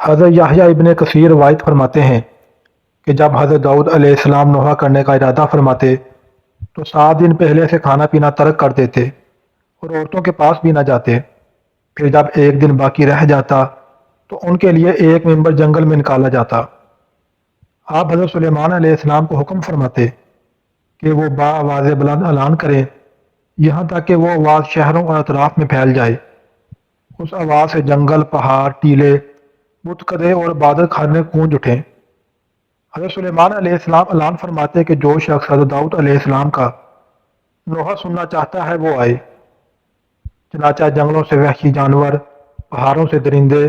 حضرت یحییٰ ابن کثیر روایت فرماتے ہیں کہ جب حضرت داؤد علیہ السلام نوحہ کرنے کا ارادہ فرماتے تو 7 دن پہلے سے کھانا پینا ترک کر دیتے اور عورتوں کے پاس بھی نہ جاتے۔ پھر جب ایک دن باقی رہ جاتا تو ان کے لیے ایک ممبر جنگل میں نکالا جاتا۔ آپ حضرت سلیمان علیہ السلام کو حکم فرماتے کہ وہ بآواز بلند اعلان کریں یہاں تک کہ وہ آواز شہروں اور اطراف میں پھیل جائے۔ اس آواز سے جنگل، پہاڑ، ٹیلے، بتکدے اور بادل کھانے گونج اٹھیں۔ حضرت سلیمان علیہ السلام اعلان فرماتے کہ جو شخص حضرت داؤد علیہ السلام کا نوحہ سننا چاہتا ہے وہ آئے۔ چنانچہ جنگلوں سے وحشی جانور، پہاڑوں سے درندے،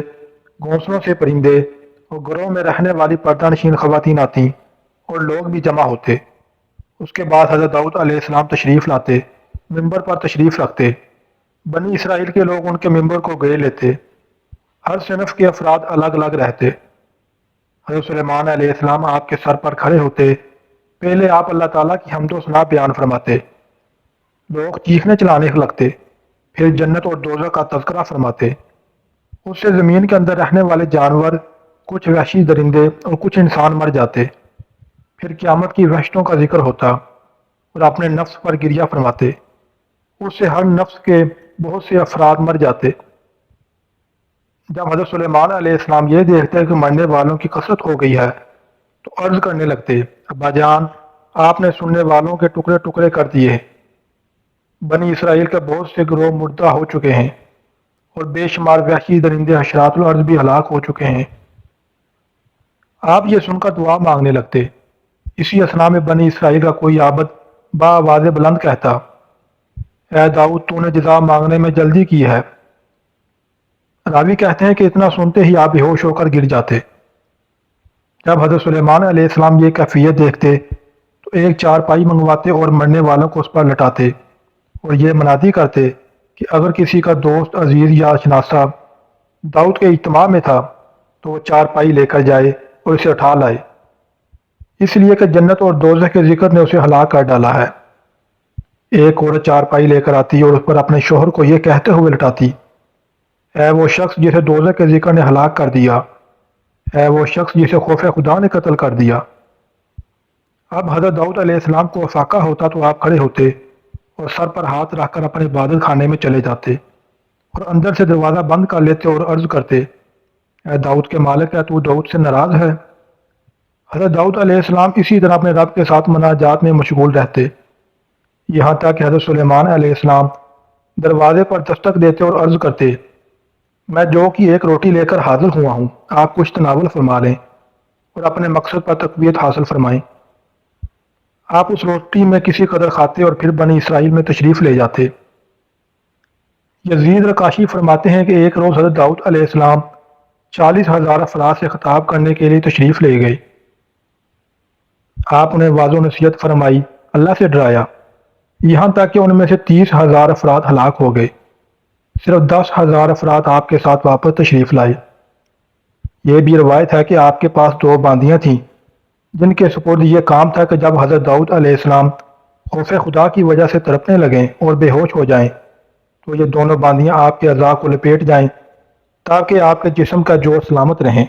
گھونسلوں سے پرندے اور گھروں میں رہنے والی پردہ نشین خواتین آتیں اور لوگ بھی جمع ہوتے۔ اس کے بعد حضرت داؤد علیہ السلام تشریف لاتے، ممبر پر تشریف رکھتے۔ بنی اسرائیل کے لوگ ان کے ممبر کو گھیر لیتے۔ ہر صنف کے افراد الگ الگ رہتے۔ حضرت سلیمان علیہ السلام آپ کے سر پر کھڑے ہوتے۔ پہلے آپ اللہ تعالیٰ کی حمد و ثنا بیان فرماتے، لوگ چیخنے چلانے لگتے، پھر جنت اور دوزخ کا تذکرہ فرماتے۔ اس سے زمین کے اندر رہنے والے جانور، کچھ وحشی درندے اور کچھ انسان مر جاتے۔ پھر قیامت کی وحشتوں کا ذکر ہوتا اور اپنے نفس پر گریہ فرماتے۔ اس سے ہر نفس کے بہت سے افراد مر جاتے۔ جب حضرت سلیمان علیہ السلام یہ دیکھتے کہ مرنے والوں کی کثرت ہو گئی ہے تو عرض کرنے لگتے، ابا جان، آپ نے سننے والوں کے ٹکڑے ٹکڑے کر دیے۔ بنی اسرائیل کے بہت سے گروہ مردہ ہو چکے ہیں اور بے شمار وحشی درندے حشرات الارض بھی ہلاک ہو چکے ہیں۔ آپ یہ سن کر دعا مانگنے لگتے۔ اسی اثنا میں بنی اسرائیل کا کوئی عابد بآواز بلند کہتا، اے داؤد، تو نے جزا مانگنے میں جلدی کی ہے۔ راوی کہتے ہیں کہ اتنا سنتے ہی آپ بے ہوش ہو کر گر جاتے۔ جب حضرت سلیمان علیہ السلام یہ کیفیت دیکھتے تو ایک چارپائی منگواتے اور مرنے والوں کو اس پر لٹاتے اور یہ منادی کرتے کہ اگر کسی کا دوست، عزیز یا شناسہ داؤد کے اجتماع میں تھا تو وہ چارپائی لے کر جائے اور اسے اٹھا لائے، اس لیے کہ جنت اور دوزخ کے ذکر نے اسے ہلاک کر ڈالا ہے۔ ایک عورت چارپائی لے کر آتی اور اس پر اپنے شوہر کو یہ کہتے ہوئے لٹاتی، اے وہ شخص جسے دوزخ کے ذکر نے ہلاک کر دیا، اے وہ شخص جسے خوف خدا نے قتل کر دیا۔ اب حضرت داؤد علیہ السلام کو افاقہ ہوتا تو آپ کھڑے ہوتے اور سر پر ہاتھ رکھ کر اپنے عبادت خانے میں چلے جاتے اور اندر سے دروازہ بند کر لیتے اور عرض کرتے، اے داؤد کے مالک، ہے تو داؤد سے ناراض ہے؟ حضرت داؤد علیہ السلام اسی طرح اپنے رب کے ساتھ مناجات میں مشغول رہتے، یہاں تک کہ حضرت سلیمان علیہ السلام دروازے پر دستک دیتے اور عرض کرتے، میں جو کی ایک روٹی لے کر حاضر ہوا ہوں، آپ کچھ تناول فرما لیں اور اپنے مقصد پر تقویت حاصل فرمائیں۔ آپ اس روٹی میں کسی قدر کھاتے اور پھر بنی اسرائیل میں تشریف لے جاتے۔ یزید رکاشی فرماتے ہیں کہ ایک روز حضرت داؤد علیہ السلام 40,000 افراد سے خطاب کرنے کے لیے تشریف لے گئے۔ آپ انہیں واضح و نصیحت فرمائی، اللہ سے ڈرایا، یہاں تک کہ ان میں سے 30,000 افراد ہلاک ہو گئے۔ صرف 10,000 افراد آپ کے ساتھ واپس تشریف لائے۔ یہ بھی روایت ہے کہ آپ کے پاس 2 باندیاں تھیں جن کے سپرد یہ کام تھا کہ جب حضرت داؤد علیہ السلام خوف خدا کی وجہ سے تڑپنے لگیں اور بے ہوش ہو جائیں تو یہ دونوں باندیاں آپ کے اعضاء کو لپیٹ جائیں تاکہ آپ کے جسم کا جوڑ سلامت رہیں۔